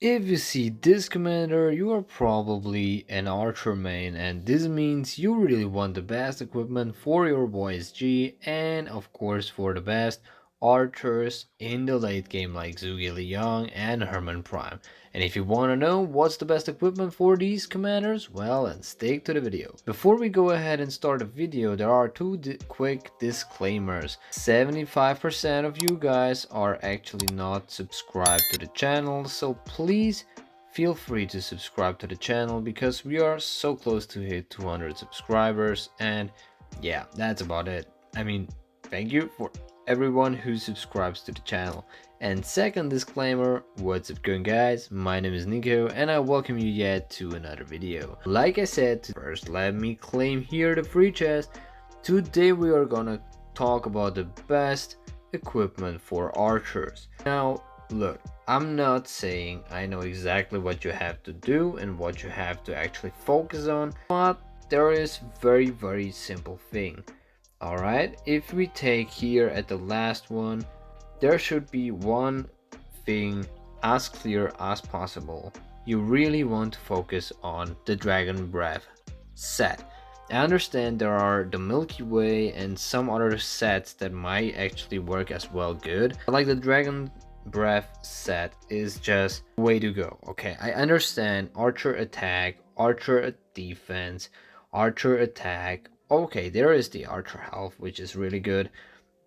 If you see this commander, you are probably an archer main, and this means you really want the best equipment for your YSG and of course for the best archers in the late game like Zhuge Liang and Hermann Prime. And if you want to know what's the best equipment for these commanders, well, then stick to the video. Before we go ahead and start the video, there are two quick disclaimers. 75% of you guys are actually not subscribed to the channel, so please feel free to subscribe to the channel because we are so close to hit 200 subscribers. And yeah, that's about it. I mean, thank you for everyone who subscribes to the channel. And second disclaimer, what's up going guys, my name is Nico and I welcome you yet to another video. Like I said, first let me claim here the free chest. Today we are gonna talk about the best equipment for archers. Now look, I'm not saying I know exactly what you have to do and what you have to actually focus on, but there is very simple thing. Alright, if we take here at the last one, there should be one thing as clear as possible. You really want to focus on the Dragon Breath set. I understand there are the Milky Way and some other sets that might actually work as well good. Like the Dragon Breath set is just way to go. Okay, I understand archer attack, archer defense, archer attack. Okay, there is the archer health, which is really good.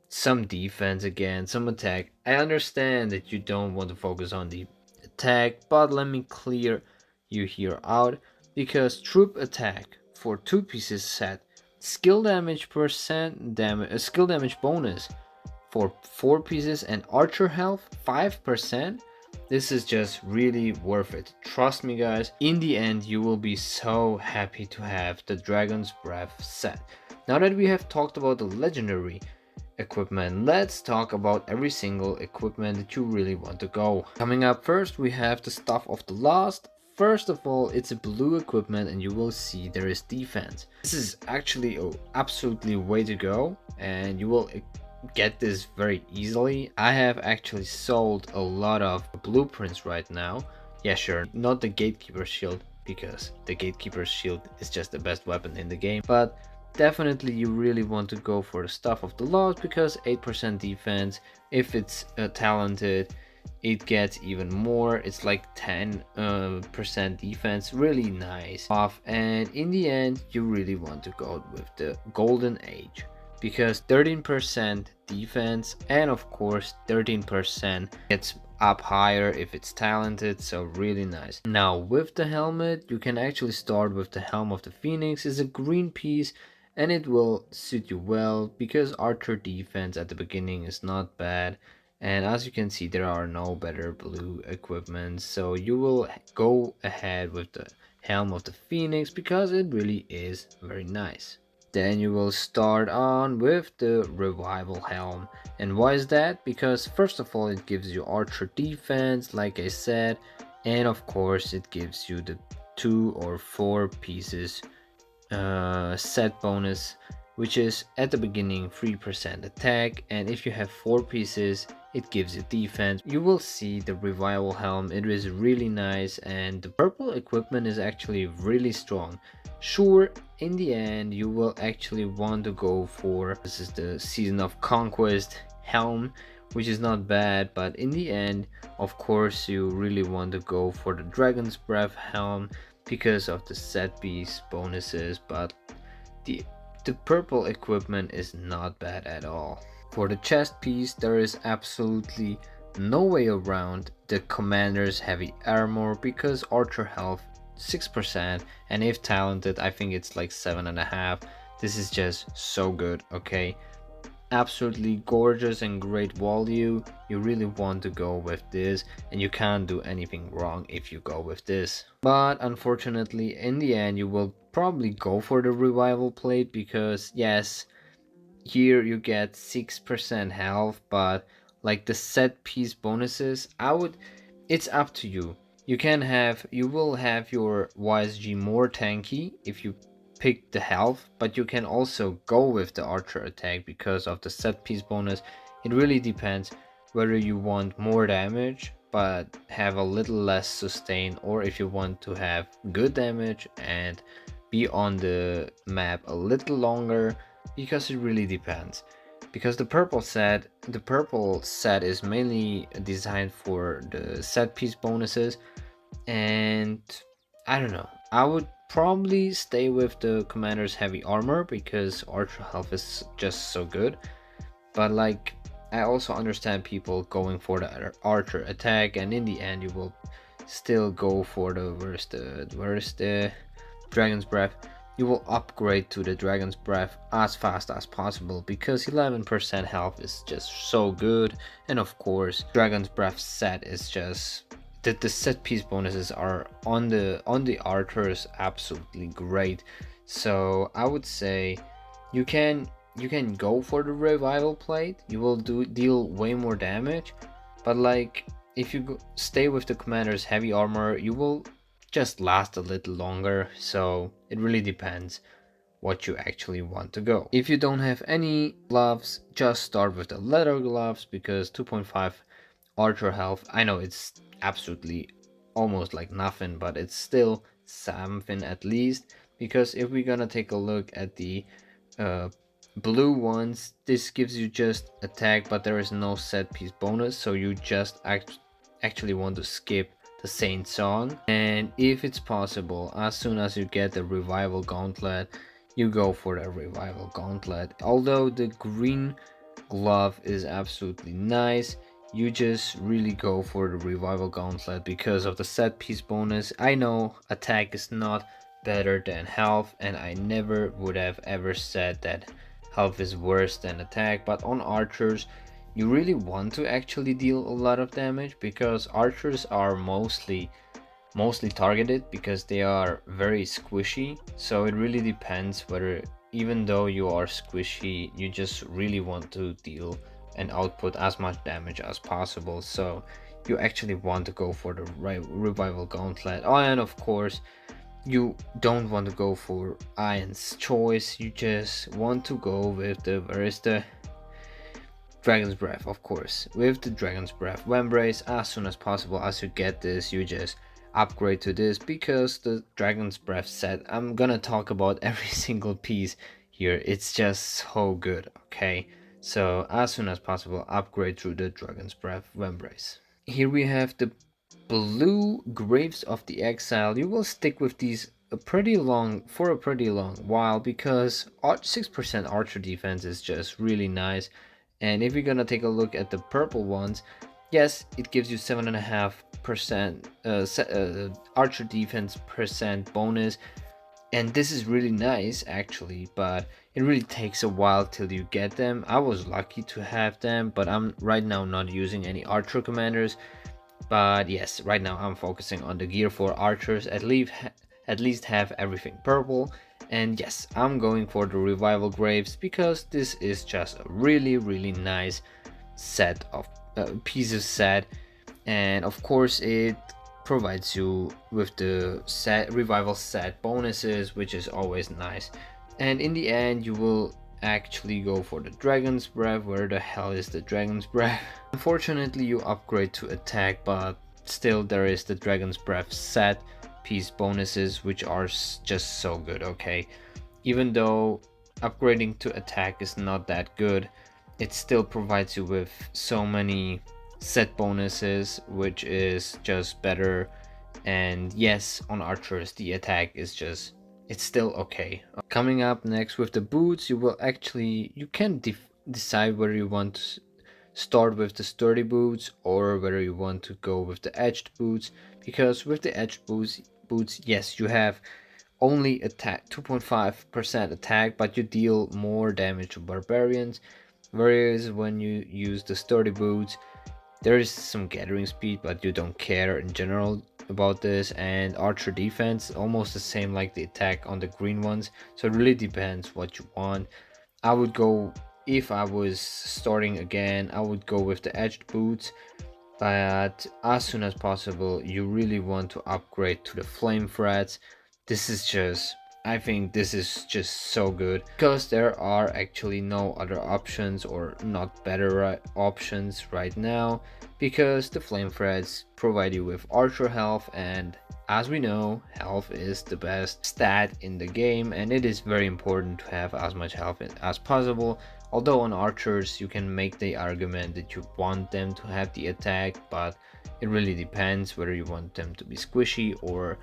Some defense again, some attack. I understand that you don't want to focus on the attack, but let me clear you here out, because troop attack for 2 pieces set, skill damage skill damage bonus for 4 pieces, and archer health 5%. This is just really worth it. Trust me guys, in the end you will be so happy to have the Dragon's Breath set. Now that we have talked about the legendary equipment, let's talk about every single equipment that you really want to go. Coming up first, we have the Staff of the Lost. First of all, it's a blue equipment and you will see there is defense. This is actually absolutely way to go and you will get this very easily. I have actually sold a lot of blueprints right now. Yeah, sure, not the Gatekeeper shield, because the Gatekeeper shield is just the best weapon in the game, but definitely you really want to go for the Staff of the Lost because 8% defense. If it's talented, it gets even more. It's like 10% defense, really nice off. And in the end you really want to go with the Golden Age because 13% defense and of course 13% gets up higher if it's talented, so really nice. Now with the helmet, you can actually start with the Helm of the Phoenix. It's a green piece and it will suit you well because archer defense at the beginning is not bad, and as you can see there are no better blue equipment, so you will go ahead with the Helm of the Phoenix because it really is very nice. Then you will start on with the Revival Helm. And why is that? Because first of all it gives you archer defense like I said, and of course it gives you the 2 or 4 pieces set bonus, which is at the beginning 3% attack, and if you have 4 pieces it gives you defense. You will see the Revival Helm, it is really nice, and the purple equipment is actually really strong. Sure, in the end you will actually want to go for, this is the Season of Conquest helm, which is not bad, but in the end of course you really want to go for the Dragon's Breath helm because of the set piece bonuses, but the purple equipment is not bad at all. For the chest piece, there is absolutely no way around the Commander's heavy armor because archer health 6%, and if talented I think it's like 7.5. This is just so good. Okay, absolutely gorgeous and great value. You really want to go with this and you can't do anything wrong if you go with this, but unfortunately in the end you will probably go for the Revival Plate because yes, here you get 6% health, but like the set piece bonuses, it's up to you. You will have your YSG more tanky if you pick the health, but you can also go with the archer attack because of the set piece bonus. It really depends whether you want more damage but have a little less sustain, or if you want to have good damage and be on the map a little longer, because it really depends. Because the purple set is mainly designed for the set piece bonuses, and I don't know, I would probably stay with the commander's heavy armor because archer health is just so good. But like, I also understand people going for the archer attack, and in the end you will still go for the where's the dragon's breath. You will upgrade to the dragon's breath as fast as possible because 11% health is just so good. And of course, dragon's breath set is just the set piece bonuses are on the archers absolutely great. So I would say you can go for the revival plate. You will deal way more damage, but like, if you stay with the commander's heavy armor, you will just last a little longer. So it really depends what you actually want to go. If you don't have any gloves, just start with the leather gloves because 2.5 archer health, I know it's absolutely almost like nothing, but it's still something at least. Because if we're gonna take a look at the uh, blue ones, this gives you just attack, but there is no set piece bonus, so you just actually want to skip the Saint song. And if it's possible, as soon as you get the revival gauntlet, you go for the revival gauntlet. Although the green glove is absolutely nice, you just really go for the revival gauntlet because of the set piece bonus. I know attack is not better than health, and I never would have ever said that health is worse than attack, but on archers you really want to actually deal a lot of damage because archers are mostly targeted because they are very squishy. So it really depends whether, even though you are squishy, you just really want to deal and output as much damage as possible. So you actually want to go for the revival gauntlet. Oh, and of course you don't want to go for Iron's choice. You just want to go with the dragon's breath, of course. With the dragon's breath Vambrace, as soon as possible as you get this, you just upgrade to this because the dragon's breath set, I'm gonna talk about every single piece here, it's just so good. Okay, so as soon as possible upgrade through the dragon's breath Vambrace. Here we have the blue Graves of the Exile. You will stick with these a pretty long while because 6% archer defense is just really nice. And if you're gonna take a look at the purple ones, yes, it gives you 7.5% archer defense percent bonus, and this is really nice actually, but it really takes a while till you get them. I was lucky to have them, but I'm right now not using any archer commanders. But yes, right now I'm focusing on the gear for archers, at least have everything purple. And yes, I'm going for the revival graves because this is just a really nice set of pieces set. And of course it provides you with the revival set bonuses, which is always nice. And in the end you will actually go for the dragon's breath. Where the hell is the dragon's breath? Unfortunately you upgrade to attack, but still there is the dragon's breath set piece bonuses, which are just so good. Okay, even though upgrading to attack is not that good, it still provides you with so many set bonuses, which is just better. And yes, on archers the attack is just, it's still okay. Coming up next with the boots, you can decide whether you want to start with the sturdy boots or whether you want to go with the edged boots. Because with the edged boots, yes, you have only attack 2.5% attack, but you deal more damage to barbarians. Whereas when you use the sturdy boots, there is some gathering speed, but you don't care in general about this. And archer defense almost the same like the attack on the green ones, so it really depends what you want. I would go, if I was starting again, I would go with the edged boots, but as soon as possible you really want to upgrade to the flame threads. This is just I think this is just so good because there are actually no other options or not better options right now, because the flame threads provide you with archer health, and as we know, health is the best stat in the game, and it is very important to have as much health as possible. Although on archers you can make the argument that you want them to have the attack, but it really depends whether you want them to be squishy or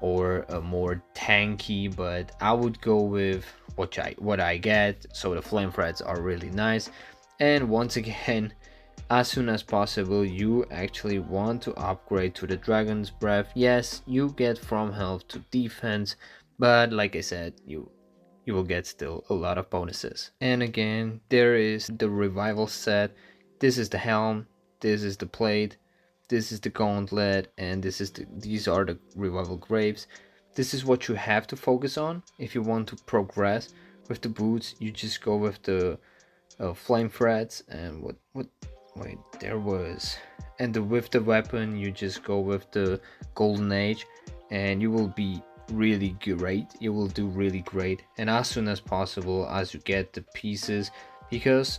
more tanky. But I would go with what I get. So the flame threads are really nice, and once again, as soon as possible, you actually want to upgrade to the Dragon's Breath. Yes, you get from health to defense, but like I said, you will get still a lot of bonuses. And again, there is the revival set. This is the helm, this is the plate, this is the gauntlet, and these are the revival graves. This is what you have to focus on if you want to progress. With the boots, you just go with the flame threads, and wait, there was, and with the weapon you just go with the golden age, and you will be really great. You will do really great, and as soon as possible as you get the pieces, because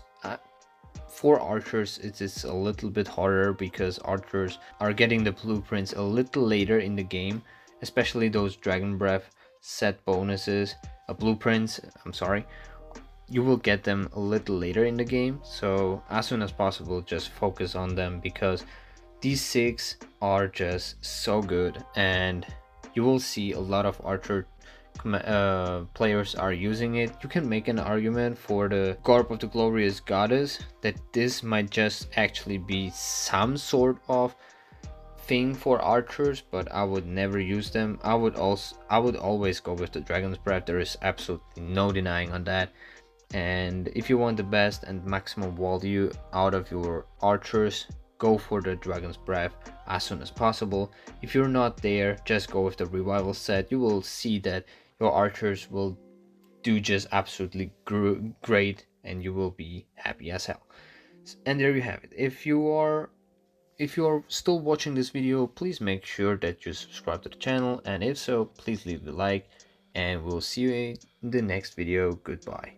for archers it is a little bit harder, because archers are getting the blueprints a little later in the game, especially those dragon breath set bonuses, blueprints, I'm sorry, you will get them a little later in the game. So as soon as possible, just focus on them, because these 6 are just so good, and you will see a lot of archer players are using it. You can make an argument for the Garb of the Glorious Goddess that this might just actually be some sort of thing for archers, but I would never use them. I would always go with the Dragon's Breath. There is absolutely no denying on that. And if you want the best and maximum value out of your archers, go for the Dragon's Breath as soon as possible. If you're not there, just go with the revival set. You will see that your archers will do just absolutely great, and you will be happy as hell. And there you have it. If you are still watching this video, please make sure that you subscribe to the channel, and if so, please leave a like, and we'll see you in the next video. Goodbye.